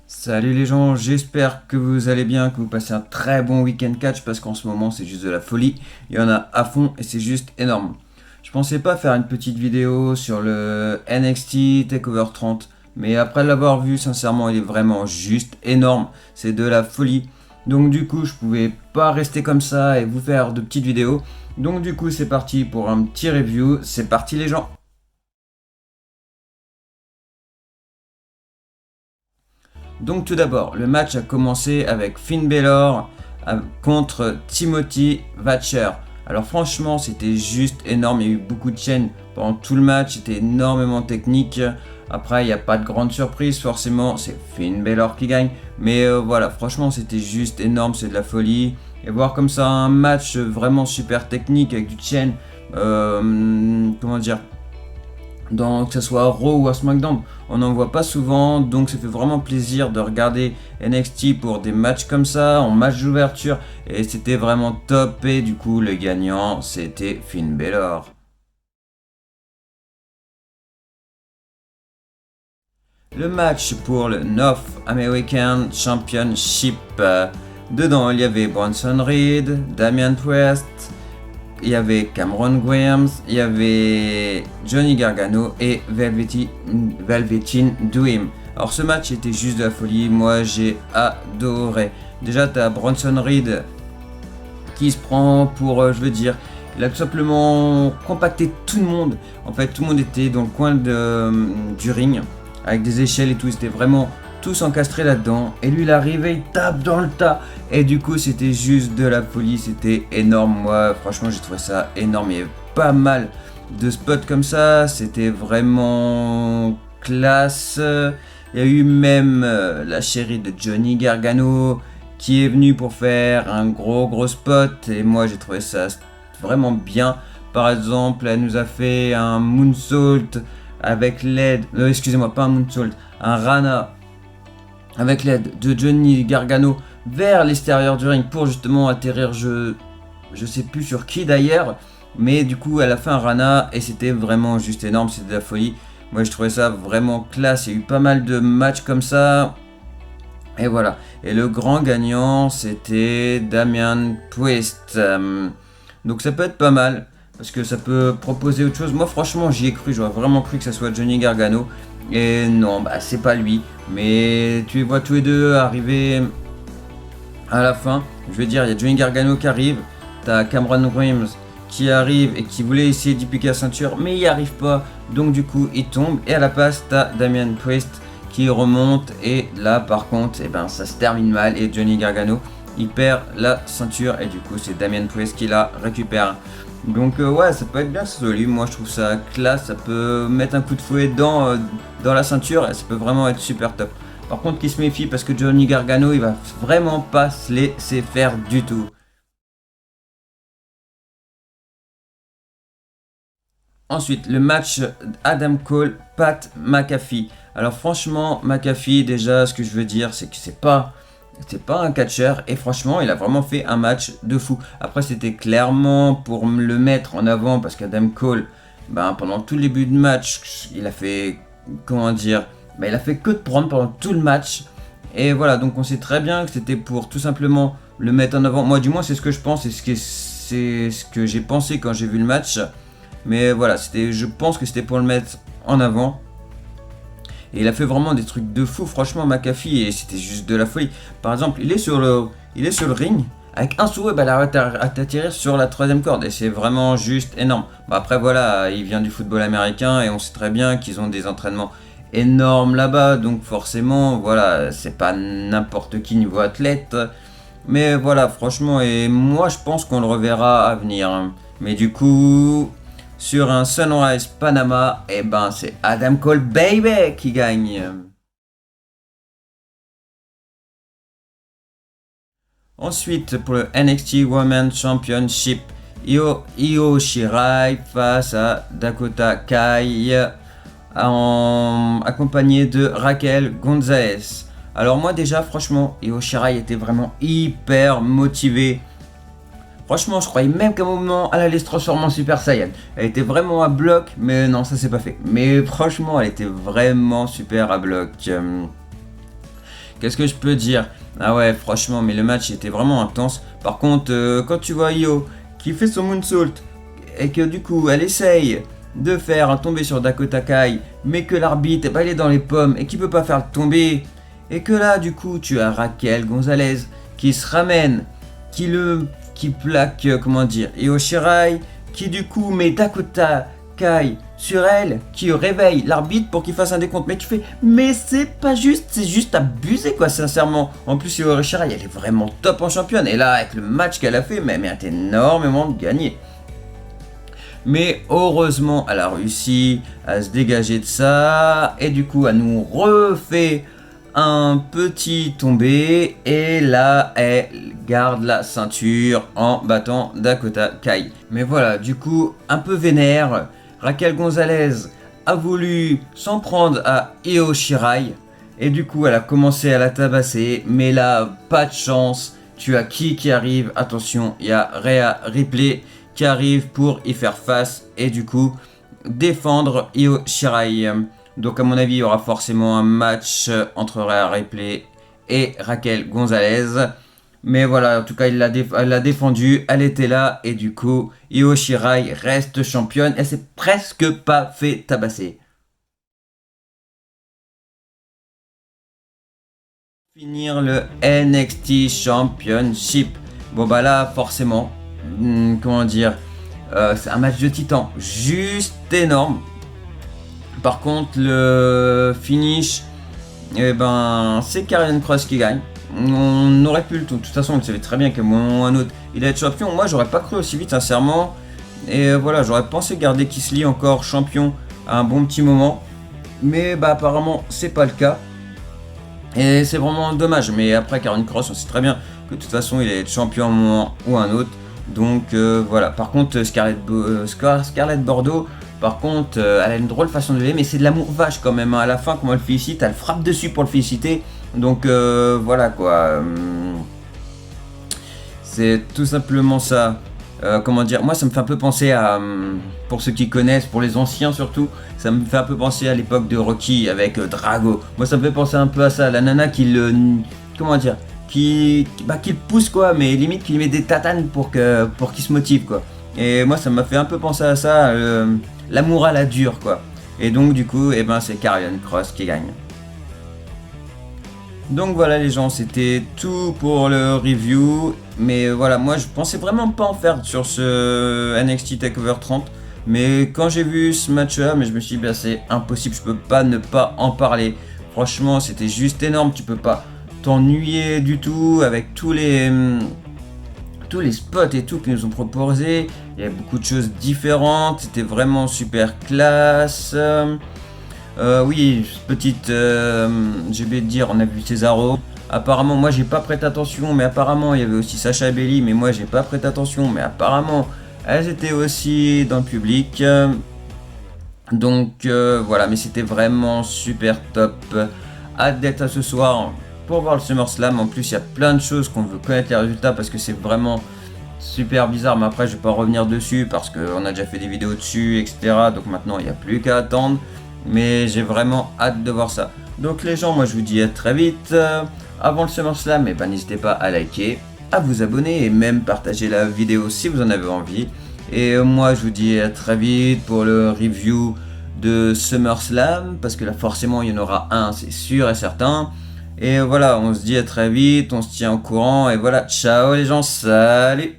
Salut les gens, j'espère que vous allez bien, que vous passez un très bon week-end catch parce qu'en ce moment c'est juste de la folie. Il y en a à fond et c'est juste énorme. Je pensais pas faire une petite vidéo sur le NXT TakeOver 30, mais après l'avoir vu, sincèrement, il est vraiment juste énorme. C'est de la folie. Donc du coup, je pouvais pas rester comme ça et vous faire de petites vidéos. Donc du coup, c'est parti pour un petit review. C'est parti les gens. Donc tout d'abord, le match a commencé avec Finn Balor contre Timothy Thatcher. Alors franchement, c'était juste énorme, il y a eu beaucoup de chaînes pendant tout le match, c'était énormément technique. Après, il n'y a pas de grande surprise, forcément, c'est Finn Balor qui gagne. Mais voilà, franchement, c'était juste énorme, c'est de la folie. Et voir comme ça un match vraiment super technique avec du chaîne, comment dire, que ce soit à Raw ou à SmackDown. On n'en voit pas souvent, donc ça fait vraiment plaisir de regarder NXT pour des matchs comme ça, en match d'ouverture, et c'était vraiment top, et du coup le gagnant c'était Finn Balor. Le match pour le North American Championship. Dedans il y avait Bronson Reed, Damian Priest, il y avait Cameron Grimes, il y avait Johnny Gargano et Velveteen Dream. Alors ce match était juste de la folie, moi j'ai adoré. Déjà t'as Bronson Reed qui se prend pour, je veux dire, il a tout simplement compacté tout le monde. En fait tout le monde était dans le coin du ring avec des échelles et tout, c'était vraiment tous encastrés là-dedans. Et lui il arrive et il tape dans le tas. Et du coup c'était juste de la folie, c'était énorme. Moi franchement j'ai trouvé ça énorme, il y avait pas mal de spots comme ça, c'était vraiment classe. Il y a eu même la chérie de Johnny Gargano qui est venue pour faire un gros spot. Et moi j'ai trouvé ça vraiment bien. Par exemple, elle nous a fait un moonsault avec l'aide, excusez-moi, pas un moonsault, un Rana avec l'aide de Johnny Gargano vers l'extérieur du ring pour justement atterrir, je sais plus sur qui d'ailleurs, mais du coup elle a fait un Rana et c'était vraiment juste énorme, c'était de la folie. Moi je trouvais ça vraiment classe, il y a eu pas mal de matchs comme ça. Et voilà, et le grand gagnant c'était Damian Priest. Donc ça peut être pas mal, parce que ça peut proposer autre chose. Moi franchement j'y ai cru, j'aurais vraiment cru que ça soit Johnny Gargano. Et non, bah c'est pas lui. Mais tu les vois tous les deux arriver à la fin. Je veux dire, il y a Johnny Gargano qui arrive. T'as Cameron Grimes qui arrive et qui voulait essayer d'y piquer la ceinture, mais il n'y arrive pas. Donc du coup, il tombe. Et à la place, t'as Damian Priest qui remonte. Et là, par contre, eh ben, ça se termine mal. Et Johnny Gargano, il perd la ceinture. Et du coup, c'est Damian Priest qui la récupère. Donc ouais, ça peut être bien ce lui, moi je trouve ça classe, ça peut mettre un coup de fouet dans la ceinture et ça peut vraiment être super top. Par contre qui se méfie parce que Johnny Gargano il va vraiment pas se laisser faire du tout. Ensuite le match Adam Cole, Pat McAfee. Alors franchement McAfee déjà ce que je veux dire c'est que c'est pas un catcheur et franchement il a vraiment fait un match de fou. Après c'était clairement pour le mettre en avant parce qu'Adam Cole, ben, pendant tout le début de match, il a fait, comment dire, ben, il a fait que de prendre pendant tout le match. Et voilà, donc on sait très bien que c'était pour tout simplement le mettre en avant. Moi du moins c'est ce que je pense et c'est ce que j'ai pensé quand j'ai vu le match. Mais voilà, je pense que c'était pour le mettre en avant. Et il a fait vraiment des trucs de fou, franchement, McAfee, et c'était juste de la folie. Par exemple, il est sur le ring, avec un souhait, bah, il arrête à t'atterrir sur la troisième corde, et c'est vraiment juste énorme. Bah, après, voilà, il vient du football américain, et on sait très bien qu'ils ont des entraînements énormes là-bas, donc forcément, voilà, c'est pas n'importe qui niveau athlète. Mais voilà, franchement, et moi, je pense qu'on le reverra à venir. Mais du coup, sur un Sunrise Panama, et ben c'est Adam Cole Baby qui gagne. Ensuite, pour le NXT Women's Championship, Io Shirai face à Dakota Kai, accompagné de Raquel Gonzalez. Alors moi déjà, franchement, Io Shirai était vraiment hyper motivée. Franchement, je croyais même qu'à un moment, elle allait se transformer en Super Saiyan. Elle était vraiment à bloc, mais non, ça s'est pas fait. Mais franchement, elle était vraiment super à bloc. qu'est-ce que je peux dire? Ah ouais, franchement, mais le match était vraiment intense. Par contre, quand tu vois Io qui fait son moonsault et que du coup elle essaye de faire un tombé sur Dakota Kai, mais que l'arbitre il est dans les pommes et qui peut pas faire le tomber, et que là du coup tu as Raquel Gonzalez qui se ramène, qui plaque, comment dire, Io Shirai, qui du coup met Dakota Kai sur elle, qui réveille l'arbitre pour qu'il fasse un décompte. Mais tu fais, mais c'est pas juste, c'est juste abusé quoi, sincèrement. En plus, Io Shirai, elle est vraiment top en championne. Et là, avec le match qu'elle a fait, mais elle mérite énormément de gagner. Mais heureusement, elle a réussi à se dégager de ça. Et du coup, elle nous refait un petit tombé. Et là, elle garde la ceinture en battant Dakota Kai. Mais voilà, du coup, un peu vénère. Raquel Gonzalez a voulu s'en prendre à Io Shirai. Et du coup, elle a commencé à la tabasser. Mais là, pas de chance. Tu as qui arrive? Attention, il y a Rhea Ripley qui arrive pour y faire face et du coup défendre Io Shirai. Donc à mon avis, il y aura forcément un match entre Rhea Ripley et Raquel Gonzalez. Mais voilà, en tout cas, elle l'a défendu, elle était là et du coup, Io Shirai reste championne. Elle s'est presque pas fait tabasser. Finir le NXT Championship. Bon bah là, forcément, comment dire, c'est un match de titan, juste énorme. Par contre, le finish, eh ben, c'est Karrion Kross qui gagne. On aurait pu le tout. De toute façon, on savait très bien qu'à un moment ou un autre, il allait être champion. Moi, j'aurais pas cru aussi vite, sincèrement. Et voilà, j'aurais pensé garder Keith Lee encore champion à un bon petit moment. Mais bah, apparemment, c'est pas le cas. Et c'est vraiment dommage. Mais après, Karrion Kross, on sait très bien que de toute façon, il allait être champion à un moment ou à un autre. Donc voilà, par contre Scarlett Bordeaux, par contre elle a une drôle façon de lever, mais c'est de l'amour vache quand même, hein. À la fin, comment elle félicite, elle frappe dessus pour le féliciter. Donc voilà quoi, c'est tout simplement ça. Comment dire, moi ça me fait un peu penser à, pour ceux qui connaissent, pour les anciens surtout, ça me fait un peu penser à l'époque de Rocky avec Drago. Moi ça me fait penser un peu à ça, la nana qui le, comment dire, qui le pousse quoi, mais limite qui lui met des tatanes pour qu'il se motive quoi. Et moi ça m'a fait un peu penser à ça, l'amour à la dure quoi. Et donc du coup, eh ben, c'est Karrion Kross qui gagne. Donc voilà les gens, c'était tout pour le review. Mais voilà, moi je pensais vraiment pas en faire sur ce NXT TakeOver 30. Mais quand j'ai vu ce match-là, mais je me suis dit, bah, c'est impossible, je peux pas ne pas en parler. Franchement, c'était juste énorme, tu peux pas t'ennuyer du tout avec tous les spots et tout qu'ils nous ont proposés. Il y a beaucoup de choses différentes, c'était vraiment super classe. Oui, petite, j'ai oublié de dire, on a vu Cesaro. Apparemment, moi j'ai pas prêté attention, mais apparemment il y avait aussi Sacha Bailey, mais moi j'ai pas prêté attention, mais apparemment elles étaient aussi dans le public. Donc voilà, mais c'était vraiment super top. Hâte d'être à ce soir pour voir le SummerSlam. En plus, il y a plein de choses qu'on veut connaître les résultats parce que c'est vraiment super bizarre. Mais après, je vais pas revenir dessus parce qu'on a déjà fait des vidéos dessus, etc. Donc maintenant, il n'y a plus qu'à attendre. Mais j'ai vraiment hâte de voir ça. Donc les gens, moi je vous dis à très vite. Avant le SummerSlam, n'hésitez pas à liker, à vous abonner et même partager la vidéo si vous en avez envie. Et moi je vous dis à très vite pour le review de SummerSlam, parce que là forcément il y en aura un, c'est sûr et certain. Et voilà, on se dit à très vite, on se tient au courant et voilà, ciao les gens, salut!